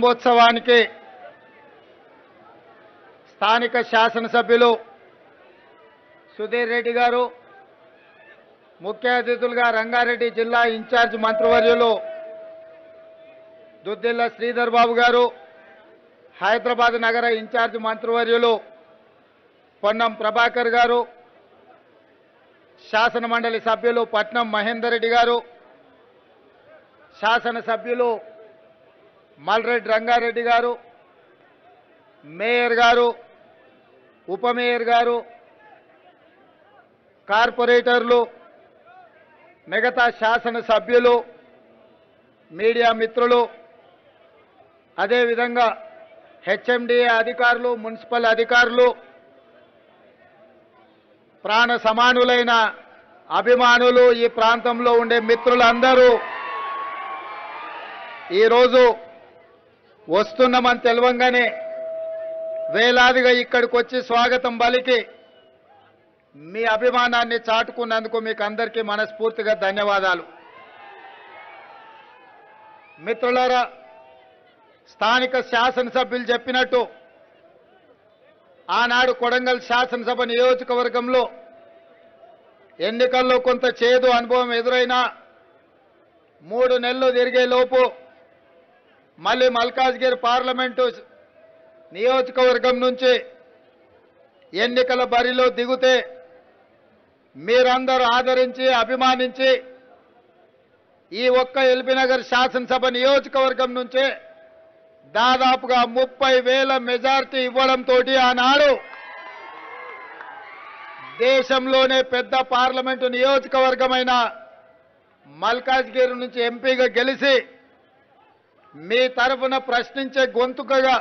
ప్రారంభోత్సవానికి స్థానిక శాసనసభ్యులు సుధీర్ రెడ్డి గారు, ముఖ్య అతిథులుగా రంగారెడ్డి జిల్లా ఇన్ఛార్జ్ మంత్రివర్యులు దుద్దిల్ల శ్రీధర్ బాబు గారు, హైదరాబాద్ నగర ఇన్ఛార్జ్ మంత్రివర్యులు పొన్నం ప్రభాకర్ గారు, శాసన మండలి సభ్యులు పట్నం మహేందర్ రెడ్డి గారు, శాసన సభ్యులు మల్రెడ్డి రంగారెడ్డి గారు, మేయర్ గారు, ఉప మేయర్ గారు, కార్పొరేటర్లు, మిగతా శాసన సభ్యులు, మీడియా మిత్రులు, అదేవిధంగా హెచ్ఎండిఏ అధికారులు, మున్సిపల్ అధికారులు, ప్రాణ సమానులైన అభిమానులు, ఈ ప్రాంతంలో ఉండే మిత్రులందరూ ఈరోజు వస్తున్నామని తెలవంగానే వేలాదిగా ఇక్కడికి వచ్చి స్వాగతం పలికి మీ అభిమానాన్ని చాటుకున్నందుకు మీకు అందరికీ మనస్ఫూర్తిగా ధన్యవాదాలు. మిత్రులారా, స్థానిక శాసనసభ్యులు చెప్పినట్టు ఆనాడు కొడంగల్ శాసనసభ నియోజకవర్గంలో ఎన్నికల్లో కొంత చేదు అనుభవం ఎదురైనా 3 నెలలు తిరిగే లోపు మళ్ళీ మల్కాజ్గిరి పార్లమెంటు నియోజకవర్గం నుంచి ఎన్నికల బరిలో దిగుతే మీరందరూ ఆదరించి అభిమానించి ఈ ఒక్క ఎల్బీనగర్ శాసనసభ నియోజకవర్గం నుంచే దాదాపుగా 30,000 మెజార్టీ ఇవ్వడంతో ఆనాడు దేశంలోనే పెద్ద పార్లమెంటు నియోజకవర్గమైన మల్కాజ్గిరి నుంచి ఎంపీగా గెలిచి మీ తరఫున ప్రశ్నించే గొంతుకగా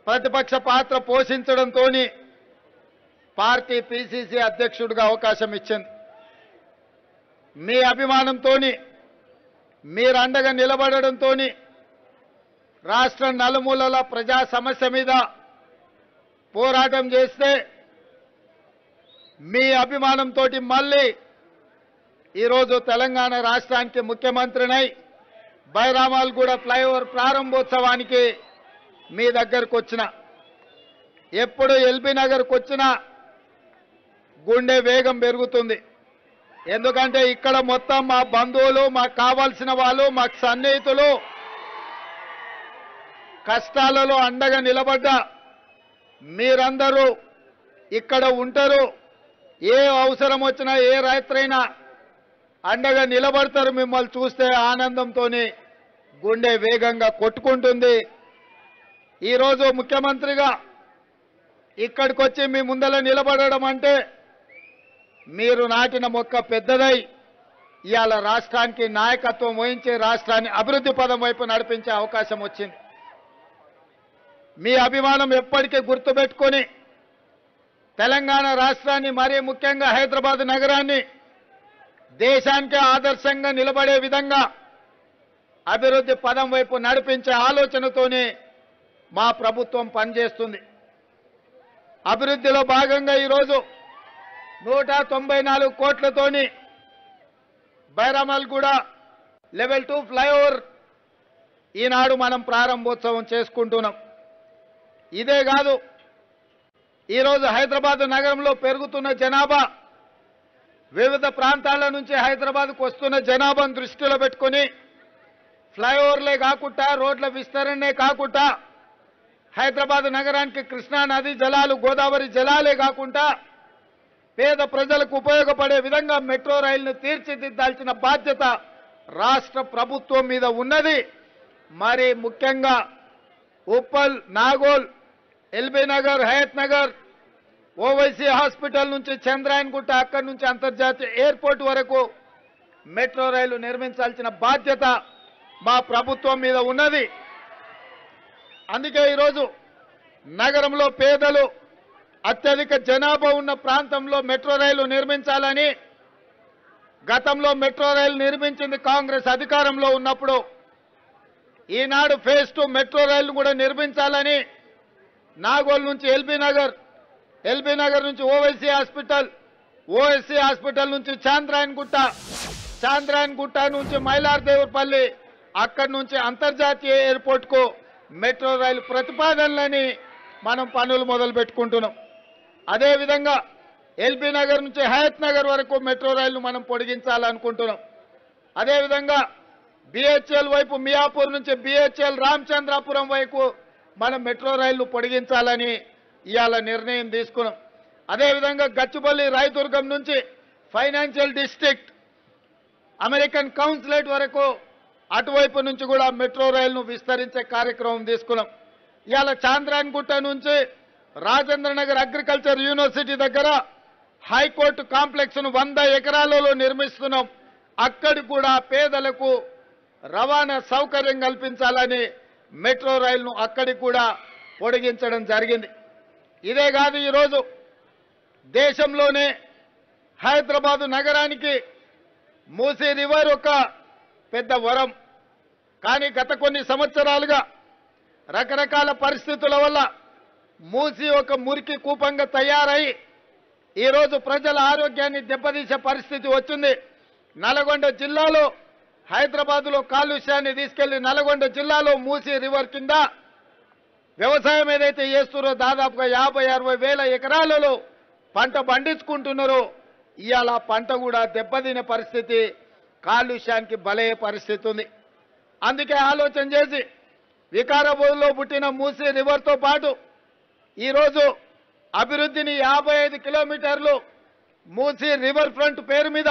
ప్రతిపక్ష పాత్ర పోషించడంతో పార్టీ పిసిసి అధ్యక్షుడిగా అవకాశం ఇచ్చింది. మీ అభిమానంతో మీరు అండగా నిలబడడంతో రాష్ట్ర నలుమూలల ప్రజా సమస్య మీద పోరాటం చేస్తే మీ అభిమానంతో మళ్ళీ ఈరోజు తెలంగాణ రాష్ట్రానికి ముఖ్యమంత్రినై బైరామాల్గూడ ఫ్లైఓవర్ ప్రారంభోత్సవానికి మీ దగ్గరకు వచ్చిన, ఎప్పుడు ఎల్బీ నగర్కు వచ్చినా గుండె వేగం పెరుగుతుంది. ఎందుకంటే ఇక్కడ మొత్తం మా బంధువులు, మాకు కావాల్సిన వాళ్ళు, మాకు సన్నిహితులు కష్టాలలో అండగా నిలబడ్డా మీరందరూ ఇక్కడ ఉంటారు. ఏ అవసరం వచ్చినా ఏ రాత్రైనా అండగా నిలబడతారు. మిమ్మల్ని చూస్తే ఆనందంతో గుండె వేగంగా కొట్టుకుంటుంది. ఈరోజు ముఖ్యమంత్రిగా ఇక్కడికి వచ్చి మీ ముందర నిలబడడం అంటే మీరు నాటిన మొక్క పెద్దదై ఇవాళ రాష్ట్రానికి నాయకత్వం వహించి రాష్ట్రాన్ని అభివృద్ధి పదం వైపు నడిపించే అవకాశం వచ్చింది. మీ అభిమానం ఎప్పటికీ గుర్తుపెట్టుకొని తెలంగాణ రాష్ట్రాన్ని, మరీ ముఖ్యంగా హైదరాబాద్ నగరాన్ని దేశానికి ఆదర్శంగా నిలబడే విధంగా అభివృద్ధి పదం వైపు నడిపించే ఆలోచనతోనే మా ప్రభుత్వం పనిచేస్తుంది. అభివృద్ధిలో భాగంగా ఈరోజు 194 కోట్లతోని బైరామల్గూడ లెవెల్ 2 ఫ్లైఓవర్ ఈనాడు మనం ప్రారంభోత్సవం చేసుకుంటున్నాం. ఇదే కాదు, ఈరోజు హైదరాబాద్ నగరంలో పెరుగుతున్న జనాభా, వివిధ ప్రాంతాల నుంచి హైదరాబాద్కు వస్తున్న జనాభాను దృష్టిలో పెట్టుకొని ఫ్లైఓవర్లే కాకుండా, రోడ్ల విస్తరణే కాకుండా, హైదరాబాద్ నగరానికి కృష్ణా నది జలాలు, గోదావరి జలాలే కాకుండా పేద ప్రజలకు ఉపయోగపడే విధంగా మెట్రో రైలును తీర్చిదిద్దాల్సిన బాధ్యత రాష్ట్ర ప్రభుత్వం మీద ఉన్నది. మరి ముఖ్యంగా ఉప్పల్, నాగోల్, ఎల్బీ నగర్, హయత్ నగర్, ఓవైసీ హాస్పిటల్ నుంచి చంద్రాయన్గుట్ట, అక్కడి నుంచి అంతర్జాతీయ ఎయిర్పోర్ట్ వరకు మెట్రో రైలు నిర్మించాల్సిన బాధ్యత మా ప్రభుత్వం మీద ఉన్నది. అందుకే ఈరోజు నగరంలో పేదలు, అత్యధిక జనాభా ఉన్న ప్రాంతంలో మెట్రో రైలు నిర్మించాలని, గతంలో మెట్రో రైలు నిర్మించింది కాంగ్రెస్ అధికారంలో ఉన్నప్పుడు, ఈనాడు ఫేజ్ 2 మెట్రో రైలు కూడా నిర్మించాలని నాగోల్ నుంచి ఎల్బీ నగర్, ఎల్బీ నగర్ నుంచి ఓవైసీ హాస్పిటల్, ఓవైసీ హాస్పిటల్ నుంచి చాంద్రాయన్గుట్ట, చాంద్రాయన్గుట్ట నుంచి మైలార్దేవుపల్లి, అక్కడి నుంచి అంతర్జాతీయ ఎయిర్పోర్ట్కు మెట్రో రైలు ప్రతిపాదనలని మనం పనులు మొదలు పెట్టుకుంటున్నాం. అదేవిధంగా ఎల్బీ నగర్ నుంచి హయత్ నగర్ వరకు మెట్రో రైలు మనం పొడిగించాలనుకుంటున్నాం. అదేవిధంగా బిహెచ్ఎల్ వైపు మియాపూర్ నుంచి బిహెచ్ఎల్ రామచంద్రాపురం వైపు మనం మెట్రో రైళ్లు పొడిగించాలని ఇవాళ నిర్ణయం తీసుకున్నాం. అదేవిధంగా గచ్చిబౌలి రాయదుర్గం నుంచి ఫైనాన్షియల్ డిస్ట్రిక్ట్ అమెరికన్ కౌన్సిలేట్ వరకు అటువైపు నుంచి కూడా మెట్రో రైలును విస్తరించే కార్యక్రమం తీసుకున్నాం. ఇవాళ చాంద్రాయణగుట్ట నుంచి రాజేంద్ర నగర్ అగ్రికల్చర్ యూనివర్సిటీ దగ్గర హైకోర్టు కాంప్లెక్స్ను 100 ఎకరాలలో నిర్మిస్తున్నాం. అక్కడికి కూడా పేదలకు రవాణా సౌకర్యం కల్పించాలని మెట్రో రైలును అక్కడికి కూడా పొడిగించడం జరిగింది. ఇదే కాదు, ఈరోజు దేశంలోనే హైదరాబాదు నగరానికి మూసీ రివర్ ఒక పెద్ద వరం. కానీ గత కొన్ని సంవత్సరాలుగా రకరకాల పరిస్థితుల వల్ల మూసీ ఒక మురికి కూపంగా తయారై ఈరోజు ప్రజల ఆరోగ్యాన్ని దెబ్బతీసే పరిస్థితి వచ్చింది. నల్గొండ జిల్లాలో హైదరాబాదులో కాలుష్యాన్ని తీసుకెళ్లి నల్గొండ జిల్లాలో మూసీ రివర్ కింద వ్యవసాయం ఏదైతే చేస్తున్నారో దాదాపుగా 50-60 వేల ఎకరాలలో పంట పండించుకుంటున్నారో ఇవాళ పంట కూడా దెబ్బతినే పరిస్థితి, కాలుష్యానికి బలయ్యే పరిస్థితి ఉంది. అందుకే ఆలోచన చేసి వికారాబాద్లో పుట్టిన మూసీ రివర్తో పాటు ఈరోజు అభివృద్ధిని 55 కిలోమీటర్లు మూసీ రివర్ ఫ్రంట్ పేరు మీద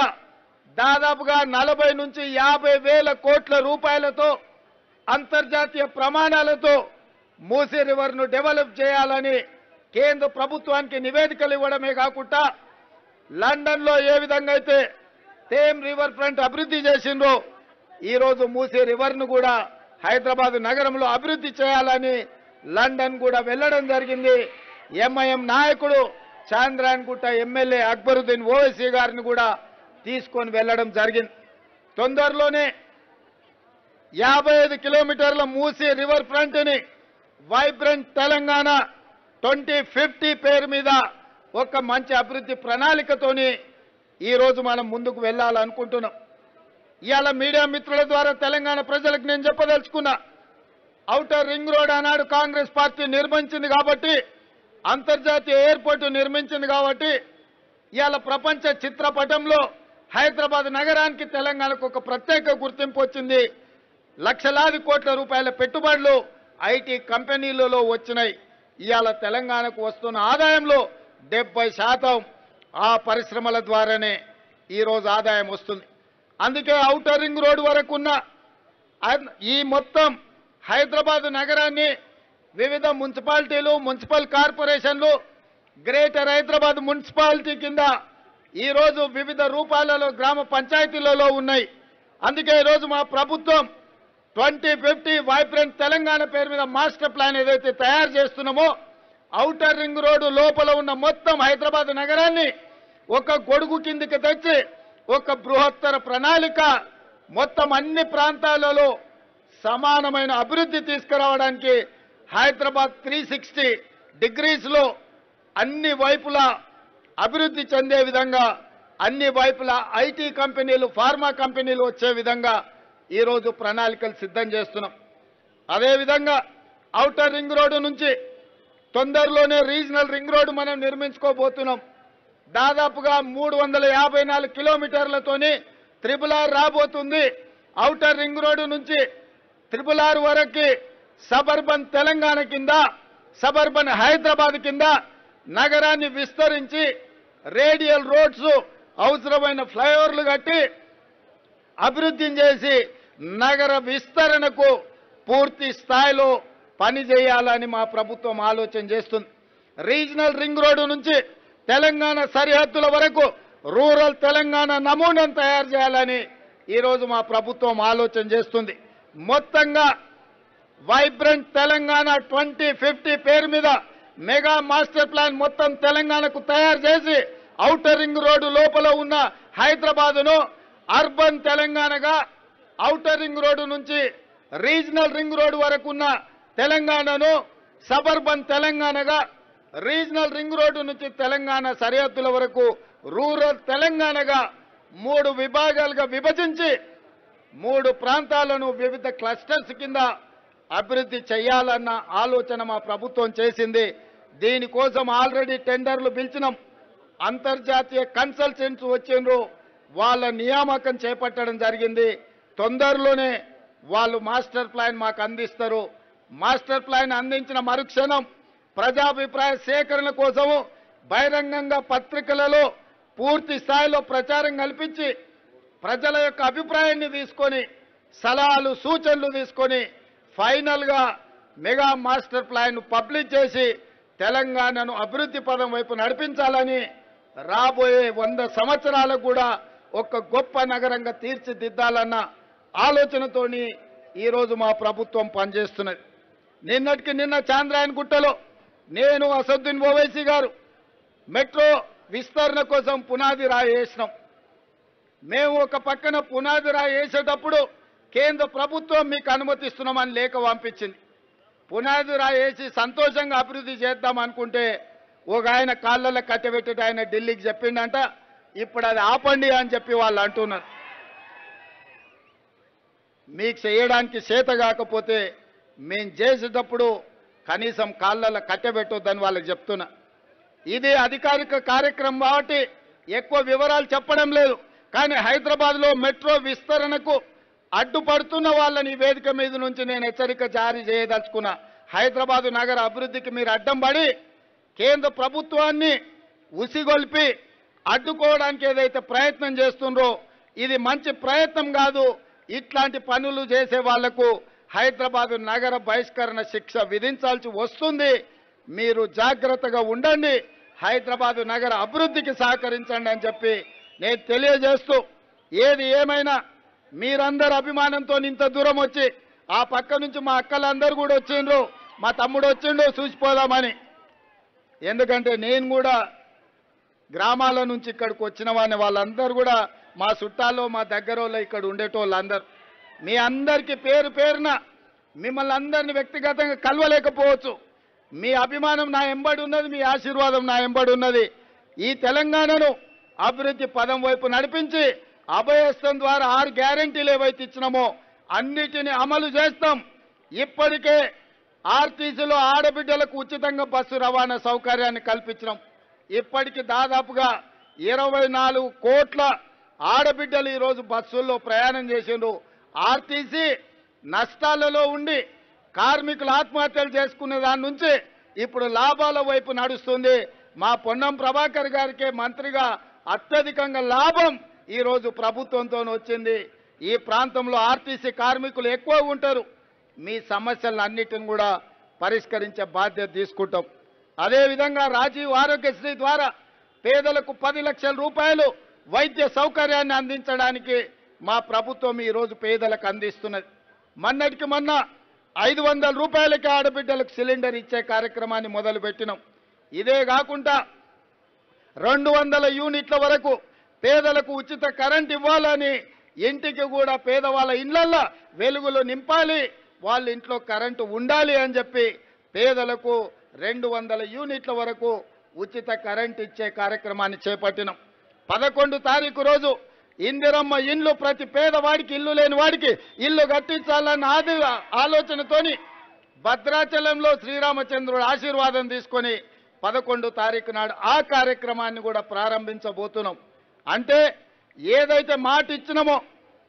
దాదాపుగా 40 నుంచి 50 వేల కోట్ల రూపాయలతో అంతర్జాతీయ ప్రమాణాలతో మూసీ రివర్ను డెవలప్ చేయాలని కేంద్ర ప్రభుత్వానికి నివేదికలు ఇవ్వడమే కాకుండా లండన్లో ఏ విధంగా అయితే థేమ్ రివర్ ఫ్రంట్ అభివృద్ధి చేసిండ్రో ఈరోజు మూసీ రివర్ను కూడా హైదరాబాద్ నగరంలో అభివృద్ధి చేయాలని లండన్ కూడా వెళ్లడం జరిగింది. ఎంఐఎం నాయకుడు చాంద్రాయణగుట్ట ఎమ్మెల్యే అక్బరుద్దీన్ ఓవైసీ గారిని కూడా తీసుకొని వెళ్లడం జరిగింది. తొందరలోనే 55 కిలోమీటర్ల మూసీ రివర్ ఫ్రంట్ ని వైబ్రెంట్ తెలంగాణ 2050 పేరు మీద ఒక మంచి అభివృద్ధి ప్రణాళికతోని ఈరోజు మనం ముందుకు వెళ్ళాలనుకుంటున్నాం. ఇవాళ మీడియా మిత్రుల ద్వారా తెలంగాణ ప్రజలకు నేను చెప్పదలుచుకున్నా, ఔటర్ రింగ్ రోడ్ ఆనాడు కాంగ్రెస్ పార్టీ నిర్మించింది కాబట్టి, అంతర్జాతీయ ఎయిర్పోర్టు నిర్మించింది కాబట్టి ఇవాళ ప్రపంచ చిత్రపటంలో హైదరాబాద్ నగరానికి తెలంగాణకు ఒక ప్రత్యేక గుర్తింపు వచ్చింది. లక్షలాది కోట్ల రూపాయల పెట్టుబడులు ఐటీ కంపెనీలలో వచ్చినాయి. ఇవాళ తెలంగాణకు వస్తున్న ఆదాయంలో 70% ఆ పరిశ్రమల ద్వారానే ఈరోజు ఆదాయం వస్తుంది. అందుకే ఔటర్ రింగ్ రోడ్ వరకు ఉన్న ఈ మొత్తం హైదరాబాద్ నగరాన్ని వివిధ మున్సిపాలిటీలు, మున్సిపల్ కార్పొరేషన్లు, గ్రేటర్ హైదరాబాద్ మున్సిపాలిటీ కింద ఈరోజు వివిధ రూపాలలో గ్రామ పంచాయతీలలో ఉన్నాయి. అందుకే ఈరోజు మా ప్రభుత్వం 2050 వైబ్రెంట్ తెలంగాణ పేరు మీద మాస్టర్ ప్లాన్ ఏదైతే తయారు చేస్తున్నామో ఔటర్ రింగ్ రోడ్డు లోపల ఉన్న మొత్తం హైదరాబాద్ నగరాన్ని ఒక గొడుగు కిందికి తెచ్చి ఒక బృహత్తర ప్రణాళిక మొత్తం అన్ని ప్రాంతాలలో సమానమైన అభివృద్ధి తీసుకురావడానికి హైదరాబాద్ 360 డిగ్రీస్లో అన్ని వైపులా అభివృద్ధి చెందే విధంగా, అన్ని వైపులా ఐటీ కంపెనీలు, ఫార్మా కంపెనీలు వచ్చే విధంగా ఈరోజు ప్రణాళికలు సిద్ధం చేస్తున్నాం. అదేవిధంగా ఔటర్ రింగ్ రోడ్డు నుంచి తొందరలోనే రీజనల్ రింగ్ రోడ్డు మనం నిర్మించుకోబోతున్నాం. దాదాపుగా 354 కిలోమీటర్లతోని RRR రాబోతుంది. ఔటర్ రింగ్ రోడ్డు నుంచి RRR వరకు సబర్బన్ తెలంగాణ కింద, సబర్బన్ హైదరాబాద్ కింద నగరాన్ని విస్తరించి రేడియల్ రోడ్స్, అవసరమైన ఫ్లైఓవర్లు కట్టి అభివృద్ధి చేసి నగర విస్తరణకు పూర్తి స్థాయిలో పని చేయాలని మా ప్రభుత్వం ఆలోచన చేస్తుంది. రీజనల్ రింగ్ రోడ్డు నుంచి తెలంగాణ సరిహద్దుల వరకు రూరల్ తెలంగాణ నమూనాను తయారు చేయాలని ఈరోజు మా ప్రభుత్వం ఆలోచన చేస్తుంది. మొత్తంగా వైబ్రెంట్ తెలంగాణ 2050 పేరు మీద మెగా మాస్టర్ ప్లాన్ మొత్తం తెలంగాణకు తయారు చేసి ఔటర్ రింగ్ రోడ్డు లోపల ఉన్న హైదరాబాదును అర్బన్ తెలంగాణగా, ఔటర్ రింగ్ రోడ్డు నుంచి రీజనల్ రింగ్ రోడ్డు వరకు ఉన్న తెలంగాణను సబర్బన్ తెలంగాణగా, రీజనల్ రింగ్ రోడ్డు నుంచి తెలంగాణ సరిహద్దుల వరకు రూరల్ తెలంగాణగా 3 విభాగాలుగా విభజించి 3 ప్రాంతాలను వివిధ క్లస్టర్స్ కింద అభివృద్ధి చేయాలన్న ఆలోచన మా ప్రభుత్వం చేసింది. దీనికోసం ఆల్రెడీ టెండర్లు పిలిచినాం. అంతర్జాతీయ కన్సల్టెంట్స్ వచ్చిండ్రు, వాళ్ళ నియామకం చేపట్టడం జరిగింది. తొందరలోనే వాళ్ళు మాస్టర్ ప్లాన్ మాకు అందిస్తారు. మాస్టర్ ప్లాన్ అందించిన మరుక్షణం ప్రజాభిప్రాయ సేకరణ కోసము బహిరంగంగా పత్రికలలో పూర్తి స్థాయిలో ప్రచారం కల్పించి ప్రజల యొక్క అభిప్రాయాన్ని తీసుకొని సలహాలు సూచనలు తీసుకొని ఫైనల్గా మెగా మాస్టర్ ప్లాన్ పబ్లిష్ చేసి తెలంగాణను అభివృద్ధి పదం వైపు నడిపించాలని రాబోయే 100 సంవత్సరాలకు కూడా ఒక గొప్ప నగరంగా తీర్చిదిద్దాలన్న ఆలోచనతోని ఈరోజు మా ప్రభుత్వం పనిచేస్తున్నది. నిన్నటికి నిన్న చాంద్రాయణగుట్టలో నేను అసదుద్దీన్ ఓవైసీ గారు మెట్రో విస్తరణ కోసం పునాది రాయి వేసినాం. మేము ఒక పక్కన పునాది రాయి వేసేటప్పుడు కేంద్ర ప్రభుత్వం మీకు అనుమతిస్తున్నామని లేఖ పంపించింది. పునాది రాయి వేసి సంతోషంగా అభివృద్ధి చేద్దాం అనుకుంటే ఒక ఆయన కాళ్ళలో కట్టబెట్టేట ఆయన ఢిల్లీకి చెప్పిండంట, ఇప్పుడు అది ఆపండి అని చెప్పి వాళ్ళు అంటున్నారు. మీకు చేయడానికి చేత కాకపోతే మేము చేసేటప్పుడు కనీసం కాళ్ళలో కట్టబెట్టొద్దని వాళ్ళకి చెప్తున్నా. ఇది అధికారిక కార్యక్రమం కాబట్టి ఎక్కువ వివరాలు చెప్పడం లేదు. కానీ హైదరాబాద్లో మెట్రో విస్తరణకు అడ్డుపడుతున్న వాళ్ళని వేదిక మీద నుంచి నేను హెచ్చరిక జారీ చేయదలుచుకున్నా. హైదరాబాదు నగర అభివృద్ధికి మీరు అడ్డం పడి కేంద్ర ప్రభుత్వాన్ని ఉసిగొల్పి అడ్డుకోవడానికి ఏదైతే ప్రయత్నం చేస్తుండ్రో ఇది మంచి ప్రయత్నం కాదు. ఇట్లాంటి పనులు చేసే వాళ్లకు హైదరాబాదు నగర బహిష్కరణ శిక్ష విధించాల్సి వస్తుంది. మీరు జాగ్రత్తగా ఉండండి, హైదరాబాదు నగర అభివృద్ధికి సహకరించండి అని చెప్పి నేను తెలియజేస్తూ, ఏది ఏమైనా మీరందరూ అభిమానంతో ఇంత దూరం వచ్చి ఆ పక్క నుంచి మా అక్కలందరూ కూడా వచ్చిండ్రు, మా తమ్ముడు వచ్చిండు చూసిపోదామని. ఎందుకంటే నేను కూడా గ్రామాల నుంచి ఇక్కడికి వచ్చిన వాడిని, వాళ్ళందరూ కూడా మా చుట్టాల్లో మా దగ్గర వాళ్ళు ఇక్కడ ఉండేటోళ్ళందరూ. మీ అందరికీ పేరు పేరున మిమ్మల్ని అందరినీ వ్యక్తిగతంగా కలవలేకపోవచ్చు. మీ అభిమానం నా ఎంబడి ఉన్నది, మీ ఆశీర్వాదం నా ఎంబడి ఉన్నది. ఈ తెలంగాణను అభివృద్ధి పదం వైపు నడిపించి అభయస్థం ద్వారా 6 గ్యారెంటీలు ఏవైతే ఇచ్చినామో అన్నిటిని అమలు చేస్తాం. ఇప్పటికే ఆర్టీసీలో ఆడబిడ్డలకు ఉచితంగా బస్సు రవాణా సౌకర్యాన్ని కల్పించినాం. ఇప్పటికి దాదాపుగా 24 కోట్ల ఆడబిడ్డలు ఈరోజు బస్సుల్లో ప్రయాణం చేసిండ్రు. ఆర్టీసీ నష్టాలలో ఉండి కార్మికులు ఆత్మహత్యలు చేసుకునే దాని నుంచి ఇప్పుడు లాభాల వైపు నడుస్తుంది. మా పొన్నం ప్రభాకర్ గారికి మంత్రిగా అత్యధికంగా లాభం ఈరోజు ప్రభుత్వంతో వచ్చింది. ఈ ప్రాంతంలో ఆర్టీసీ కార్మికులు ఎక్కువ ఉంటారు. మీ సమస్యలను అన్నిటిని కూడా పరిష్కరించే బాధ్యత తీసుకుంటాం. అదేవిధంగా రాజీవ్ ఆరోగ్యశ్రీ ద్వారా పేదలకు 10 లక్షల రూపాయలు వైద్య సౌకర్యాన్ని అందించడానికి మా ప్రభుత్వం ఈరోజు పేదలకు అందిస్తున్నది. మొన్నటికి మొన్న 500 రూపాయలకి ఆడబిడ్డలకు సిలిండర్ ఇచ్చే కార్యక్రమాన్ని మొదలుపెట్టినాం. ఇదే కాకుండా 200 యూనిట్ల వరకు పేదలకు ఉచిత కరెంట్ ఇవ్వాలని, ఇంటికి కూడా పేదవాళ్ళ ఇళ్లల్లో వెలుగులు నింపాలి, వాళ్ళ ఇంట్లో కరెంటు ఉండాలి అని చెప్పి పేదలకు 200 యూనిట్ల వరకు ఉచిత కరెంట్ ఇచ్చే కార్యక్రమాన్ని చేపట్టినాం. 11 తారీఖు రోజు ఇందిరమ్మ ఇండ్లు ప్రతి పేదవాడికి, ఇల్లు లేని వాడికి ఇల్లు కట్టించాలన్న ఆలోచనతోని భద్రాచలంలో శ్రీరామచంద్రుడు ఆశీర్వాదం తీసుకొని 11 తారీఖు నాడు ఆ కార్యక్రమాన్ని కూడా ప్రారంభించబోతున్నాం. అంటే ఏదైతే మాట ఇచ్చినామో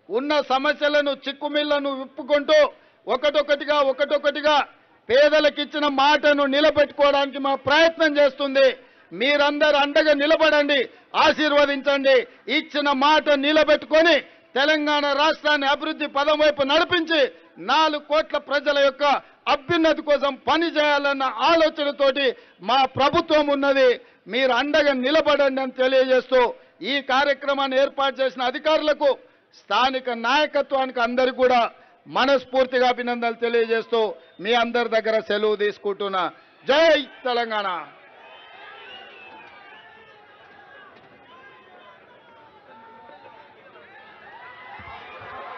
ఉన్న సమస్యలను చిక్కుమిళ్లను విప్పుకుంటూ ఒకటొకటిగా పేదలకు ఇచ్చిన మాటను నిలబెట్టుకోవడానికి మా ప్రయత్నం చేస్తుంది. మీరందరూ అండగా నిలబడండి, ఆశీర్వదించండి. ఇచ్చిన మాట నిలబెట్టుకొని తెలంగాణ రాష్ట్రాన్ని అభివృద్ధి పదం వైపు నడిపించి 4 కోట్ల ప్రజల యొక్క అభ్యున్నతి కోసం పనిచేయాలన్న ఆలోచనతోటి మా ప్రభుత్వం ఉన్నది. మీరు అండగా నిలబడండి అని తెలియజేస్తూ ఈ కార్యక్రమాన్ని ఏర్పాటు చేసిన అధికారులకు, స్థానిక నాయకత్వానికి అందరికీ కూడా మనస్ఫూర్తిగా అభినందనలు తెలియజేస్తూ మీ అందరి దగ్గర సెలవు తీసుకుంటున్నా. జై తెలంగాణ.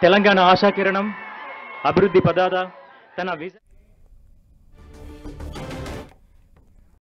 తెలంగాణ ఆశాకిరణం, అభివృద్ధి పదాద తన